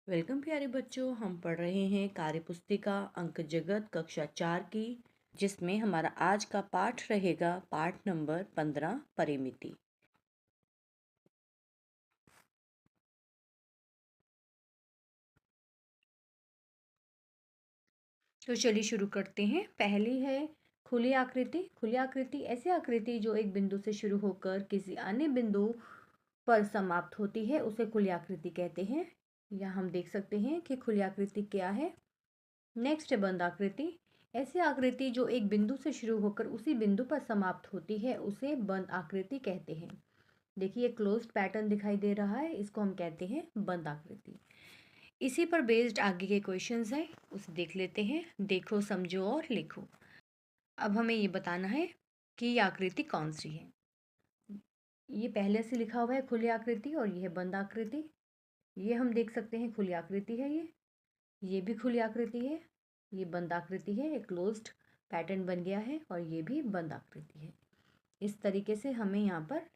Welcome प्यारे बच्चों। हम पढ़ रहे हैं कार्य पुस्तिका अंक जगत कक्षा 4 की, जिसमें हमारा आज का पाठ रहेगा पाठ नंबर 15 परिमिति। तो चलिए शुरू करते हैं। पहली है खुली आकृति। खुली आकृति ऐसी आकृति जो एक बिंदु से शुरू होकर किसी अन्य बिंदु पर समाप्त होती है, उसे खुली आकृति कहते हैं। यहाँ हम देख सकते हैं कि खुली आकृति क्या है। नेक्स्ट है बंद आकृति। ऐसी आकृति जो एक बिंदु से शुरू होकर उसी बिंदु पर समाप्त होती है, उसे बंद आकृति कहते हैं। देखिए क्लोज्ड पैटर्न दिखाई दे रहा है, इसको हम कहते हैं बंद आकृति। इसी पर बेस्ड आगे के क्वेश्चंस हैं, उसे देख लेते हैं। देखो, समझो और लिखो। अब हमें ये बताना है कि ये आकृति कौन सी है। ये पहले से लिखा हुआ है खुली आकृति और ये है बंद आकृति। ये हम देख सकते हैं खुली आकृति है, ये भी खुली आकृति है, ये बंद आकृति है, एक क्लोज्ड पैटर्न बन गया है और ये भी बंद आकृति है। इस तरीके से हमें यहाँ पर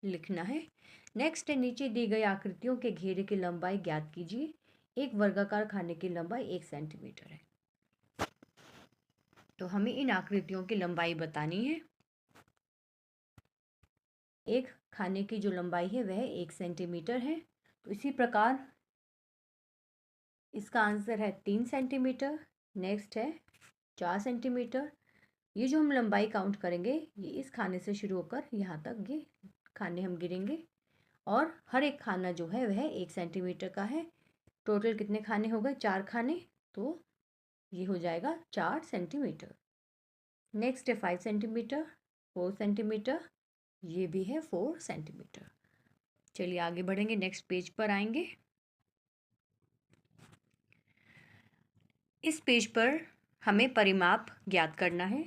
लिखना है। नेक्स्ट है नीचे दी गई आकृतियों के घेरे की लंबाई ज्ञात कीजिए। एक वर्गाकार खाने की लंबाई 1 सेंटीमीटर है। तो हमें इन आकृतियों की लंबाई बतानी है। एक खाने की जो लंबाई है वह 1 सेंटीमीटर है। तो इसी प्रकार इसका आंसर है 3 सेंटीमीटर। नेक्स्ट है 4 सेंटीमीटर। ये जो हम लंबाई काउंट करेंगे, ये इस खाने से शुरू होकर यहाँ तक ये खाने हम गिरेंगे और हर एक खाना जो है वह 1 सेंटीमीटर का है। टोटल कितने खाने हो गए? 4 खाने। तो ये हो जाएगा 4 सेंटीमीटर। नेक्स्ट है 5 सेंटीमीटर, 4 सेंटीमीटर, ये भी है 4 सेंटीमीटर। चलिए आगे बढ़ेंगे, नेक्स्ट पेज पर आएंगे। इस पेज पर हमें परिमाप ज्ञात करना है।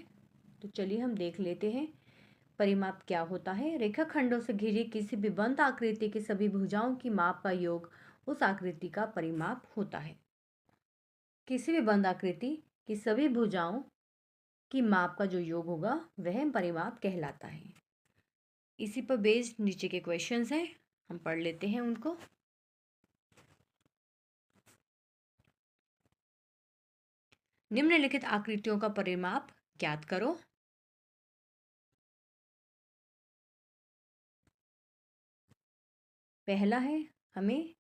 तो चलिए हम देख लेते हैं परिमाप क्या होता है। रेखाखंडों से घिरी किसी भी बंद आकृति की सभी भुजाओं की माप का योग उस आकृति का परिमाप होता है। किसी भी बंद आकृति की सभी भुजाओं की माप का जो योग होगा वह परिमाप कहलाता है। इसी पर बेस्ड नीचे के क्वेश्चंस हैं, हम पढ़ लेते हैं उनको। निम्नलिखित आकृतियों का परिमाप ज्ञात करो। पहला है, हमें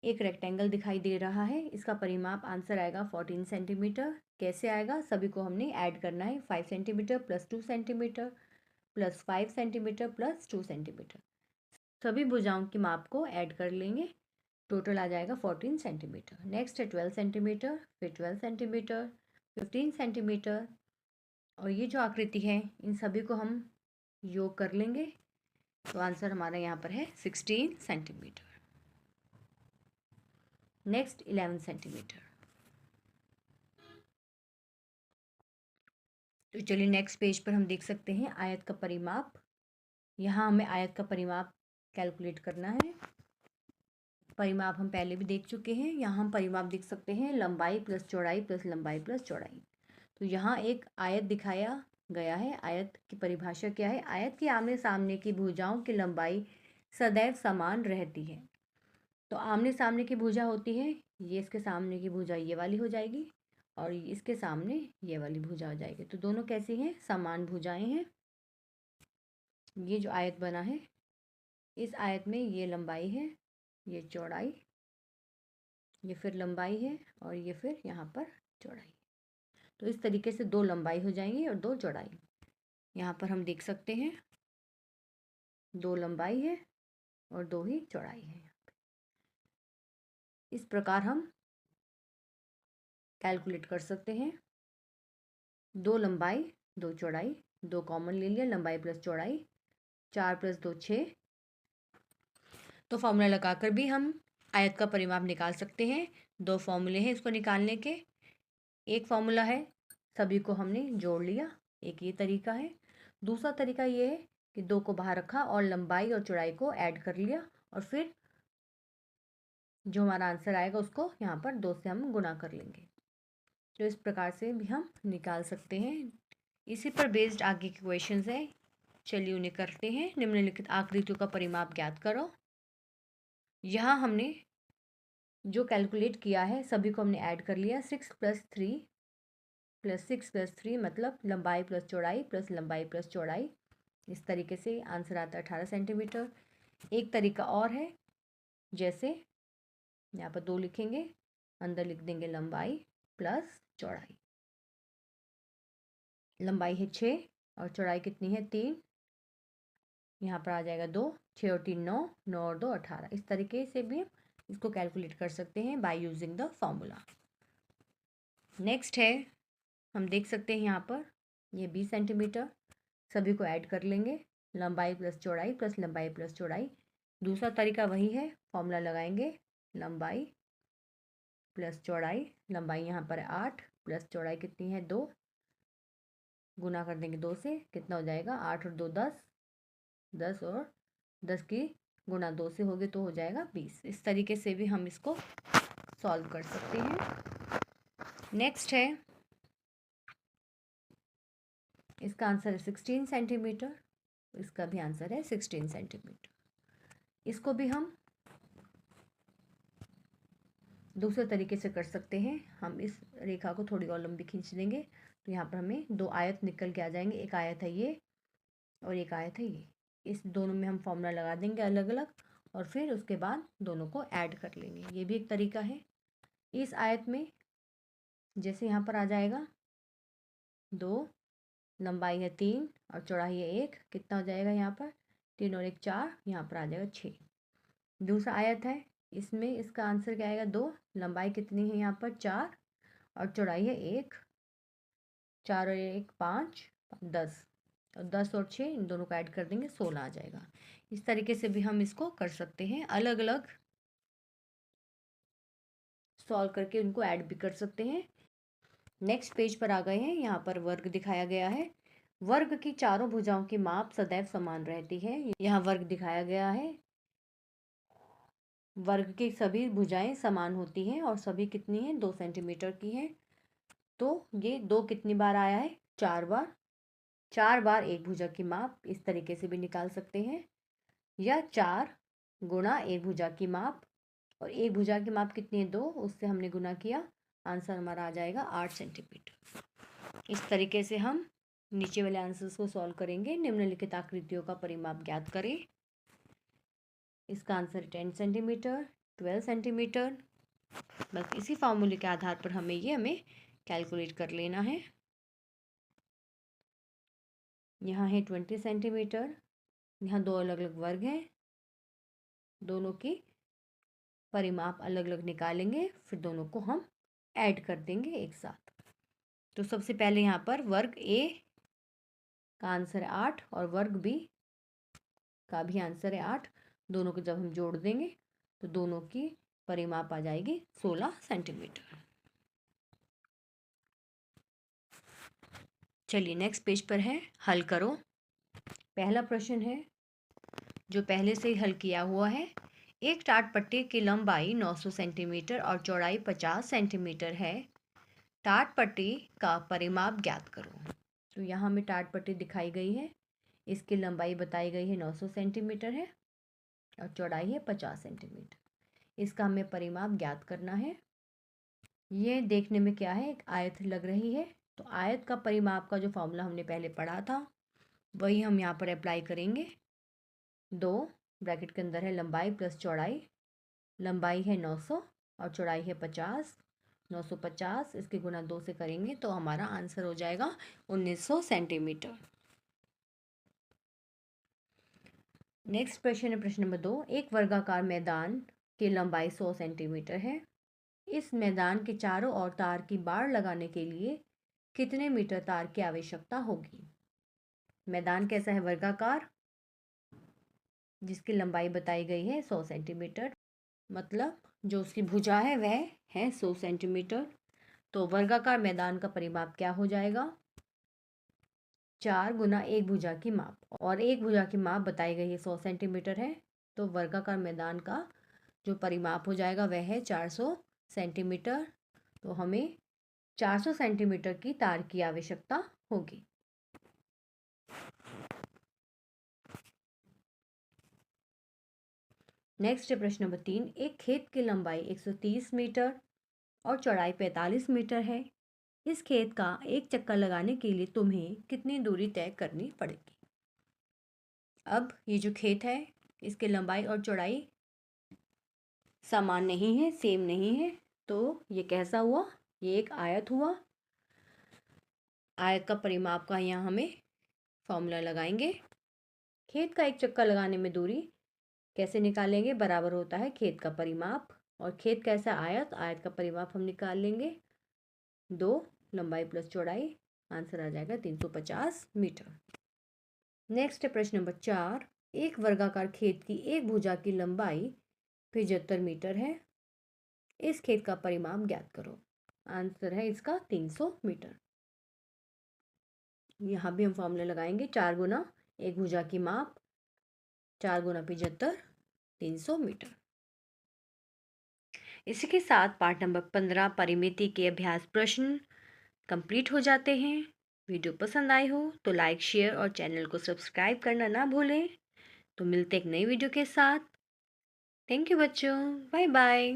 एक रेक्टेंगल दिखाई दे रहा है, इसका परिमाप आंसर आएगा 14 सेंटीमीटर। कैसे आएगा? सभी को हमने ऐड करना है। 5 centimetre plus 2 centimetre plus 5 centimetre plus 2 centimetre, सभी भुजाओं की माप को ऐड कर लेंगे। टोटल आ जाएगा 14 सेंटीमीटर। नेक्स्ट है 12 सेंटीमीटर, फिर 12 सेंटीमीटर, 15 सेंटीमीटर, और ये जो आकृति है इन सभी को हम योग कर लेंगे। तो आंसर हमारा यहाँ पर है 16 सेंटीमीटर। Next 11 centimetre. तो चलिए नेक्स्ट पेज पर हम देख सकते हैं आयत का परिमाप। यहाँ हमें आयत का परिमाप कैलकुलेट करना है। परिमाप हम पहले भी देख चुके हैं। यहाँ हम परिमाप देख सकते हैं लंबाई प्लस चौड़ाई प्लस लंबाई प्लस चौड़ाई। तो यहाँ एक आयत दिखाया गया है। आयत की परिभाषा क्या है? आयत के आमने सामने की भुजाओं की लंबाई सदैव समान रहती है। तो आमने सामने की भुजा होती है, ये इसके सामने की भुजा ये वाली हो जाएगी और इसके सामने ये वाली भुजा हो जाएगी। तो दोनों कैसी हैं? समान भुजाएं हैं। ये जो आयत बना है, इस आयत में ये लंबाई है, ये चौड़ाई, ये फिर लंबाई है और ये फिर यहाँ पर चौड़ाई। तो इस तरीके से दो लंबाई हो जाएंगी और दो चौड़ाई। यहाँ पर हम देख सकते हैं दो लंबाई है और दो ही चौड़ाई है। इस प्रकार हम कैलकुलेट कर सकते हैं। दो लंबाई दो चौड़ाई, दो कॉमन ले लिया, लंबाई प्लस चौड़ाई, 4 प्लस 2 6। तो फॉर्मूला लगाकर भी हम आयत का परिमाप निकाल सकते हैं। दो फॉर्मूले हैं इसको निकालने के। एक फॉर्मूला है, सभी को हमने जोड़ लिया, एक ये तरीका है। दूसरा तरीका ये है कि दो को बाहर रखा और लंबाई और चौड़ाई को ऐड कर लिया और फिर जो हमारा आंसर आएगा उसको यहाँ पर 2 से हम गुना कर लेंगे। तो इस प्रकार से भी हम निकाल सकते हैं। इसी पर बेस्ड आगे के क्वेश्चंस है, चलिए उन्हें करते हैं। निम्नलिखित आकृतियों का परिमाप ज्ञात करो। यहाँ हमने जो कैलकुलेट किया है सभी को हमने ऐड कर लिया। 6 + 3 + 6 + 3 मतलब लंबाई प्लस चौड़ाई प्लस लंबाई प्लस चौड़ाई। इस तरीके से आंसर आता है 18 सेंटीमीटर। एक तरीका और है, जैसे यहाँ पर 2 लिखेंगे, अंदर लिख देंगे लंबाई प्लस चौड़ाई। लंबाई है 6 और चौड़ाई कितनी है 3, यहाँ पर आ जाएगा 2, 6 और 3 9, 9 और 2 18। इस तरीके से भी इसको कैलकुलेट कर सकते हैं by using the formula. Next है, हम देख सकते हैं यहाँ पर ये 20 सेंटीमीटर, सभी को ऐड कर लेंगे, लंबाई प्लस चौड़ाई प्लस लंबाई प्लस चौड़ाई। दूसरा तरीका वही है, फॉर्मूला लगाएंगे, लंबाई प्लस चौड़ाई, लंबाई यहाँ पर 8 प्लस चौड़ाई कितनी है 2, गुना कर देंगे 2 से, कितना हो जाएगा 8 और 2 10, 10 और 10 की गुना 2 से होगे तो हो जाएगा 20। इस तरीके से भी हम इसको सॉल्व कर सकते हैं। नेक्स्ट है, इसका आंसर है 16 सेंटीमीटर, इसका भी आंसर है 16 सेंटीमीटर। इसको भी हम दूसरे तरीके से कर सकते हैं। हम इस रेखा को थोड़ी और लंबी खींच देंगे तो यहाँ पर हमें 2 आयत निकल के आ जाएंगे। एक आयत है ये और एक आयत है ये। इस दोनों में हम फॉर्मूला लगा देंगे अलग अलग और फिर उसके बाद दोनों को ऐड कर लेंगे। ये भी एक तरीका है। इस आयत में जैसे यहाँ पर आ जाएगा 2, लंबाई है 3 और चौड़ाई है 1, कितना हो जाएगा यहाँ पर 3 और 1 4, यहाँ पर आ जाएगा 6। दूसरा आयत है, इसमें इसका आंसर क्या आएगा 2, लंबाई कितनी है यहाँ पर 4 और चौड़ाई है 1, 4 और 1 5, 10 और 10 और 6 इन दोनों को ऐड कर देंगे 16 आ जाएगा। इस तरीके से भी हम इसको कर सकते हैं, अलग अलग सॉल्व करके उनको ऐड भी कर सकते हैं। नेक्स्ट पेज पर आ गए हैं, यहाँ पर वर्ग दिखाया गया है। वर्ग की चारों भुजाओं की माप सदैव समान रहती है। यहाँ वर्ग दिखाया गया है, वर्ग की सभी भुजाएं समान होती हैं और सभी कितनी हैं 2 सेंटीमीटर की हैं। तो ये 2 कितनी बार आया है 4 बार, 4 बार एक भुजा की माप इस तरीके से भी निकाल सकते हैं, या 4 गुणा एक भुजा की माप, और एक भुजा की माप कितनी है 2, उससे हमने गुना किया, आंसर हमारा आ जाएगा 8 सेंटीमीटर। इस तरीके से हम नीचे वाले आंसर्स को सॉल्व करेंगे। निम्नलिखित आकृतियों का परिमाप ज्ञात करें। इसका आंसर 10 सेंटीमीटर, 12 सेंटीमीटर। बस इसी फार्मूले के आधार पर हमें कैलकुलेट कर लेना है। यहाँ है 20 सेंटीमीटर, यहाँ 2 अलग अलग वर्ग हैं, दोनों की परिमाप अलग अलग निकालेंगे, फिर दोनों को हम ऐड कर देंगे एक साथ। तो सबसे पहले यहाँ पर वर्ग ए का आंसर है 8 और वर्ग बी का भी आंसर है 8। दोनों को जब हम जोड़ देंगे तो दोनों की परिमाप आ जाएगी 16 सेंटीमीटर। चलिए नेक्स्ट पेज पर है, हल करो। पहला प्रश्न है जो पहले से ही हल किया हुआ है। एक टाट पट्टी की लंबाई 900 सेंटीमीटर और चौड़ाई 50 सेंटीमीटर है। टाट पट्टी का परिमाप ज्ञात करो। तो यहाँ हमें टाट पट्टी दिखाई गई है, इसकी लंबाई बताई गई है 900 सेंटीमीटर है और चौड़ाई है 50 सेंटीमीटर। इसका हमें परिमाप ज्ञात करना है। ये देखने में क्या है, एक आयत लग रही है, तो आयत का परिमाप का जो फॉर्मूला हमने पहले पढ़ा था वही हम यहाँ पर अप्लाई करेंगे। 2 ब्रैकेट के अंदर है लंबाई प्लस चौड़ाई, लंबाई है 900 और चौड़ाई है 50, 950 इसके गुना 2 से करेंगे तो हमारा आंसर हो जाएगा 1900 सेंटीमीटर। नेक्स्ट प्रश्न है प्रश्न नंबर 2। एक वर्गाकार मैदान की लंबाई 100 सेंटीमीटर है। इस मैदान के चारों ओर तार की बाड़ लगाने के लिए कितने मीटर तार की आवश्यकता होगी। मैदान कैसा है, वर्गाकार, जिसकी लंबाई बताई गई है 100 सेंटीमीटर, मतलब जो उसकी भुजा है वह है 100 सेंटीमीटर। तो वर्गाकार मैदान का परिमाप क्या हो जाएगा, 4 गुना एक भुजा की माप, और एक भुजा की माप बताई गई है 100 सेंटीमीटर है, तो वर्गाकार मैदान का जो परिमाप हो जाएगा वह है 400 सेंटीमीटर। तो हमें 400 सेंटीमीटर की तार की आवश्यकता होगी। नेक्स्ट है प्रश्न नंबर 3। एक खेत की लंबाई 130 मीटर और चौड़ाई 45 मीटर है। इस खेत का एक चक्कर लगाने के लिए तुम्हें कितनी दूरी तय करनी पड़ेगी। अब ये जो खेत है इसकी लंबाई और चौड़ाई समान नहीं है, सेम नहीं है, तो ये कैसा हुआ, ये एक आयत हुआ। आयत का परिमाप का यहाँ हमें फॉर्मूला लगाएंगे। खेत का एक चक्कर लगाने में दूरी कैसे निकालेंगे, बराबर होता है खेत का परिमाप और खेत कैसा आयत, आयत का परिमाप हम निकाल लेंगे 2 लंबाई प्लस चौड़ाई, आंसर आ जाएगा 350 मीटर। नेक्स्ट है प्रश्न नंबर 4। एक वर्गाकार खेत की एक भुजा की लंबाई 75 मीटर है। इस खेत का परिमाप ज्ञात करो। आंसर है इसका 300 मीटर। यहाँ भी हम फॉर्मूला लगाएंगे 4 गुना एक भुजा की माप, 4 गुना 75, 300 मीटर। इसी के साथ पार्ट नंबर 15 परिमिति के अभ्यास प्रश्न कंप्लीट हो जाते हैं। वीडियो पसंद आई हो तो लाइक, शेयर और चैनल को सब्सक्राइब करना ना भूलें। तो मिलते एक नई वीडियो के साथ। थैंक यू बच्चों, बाय बाय।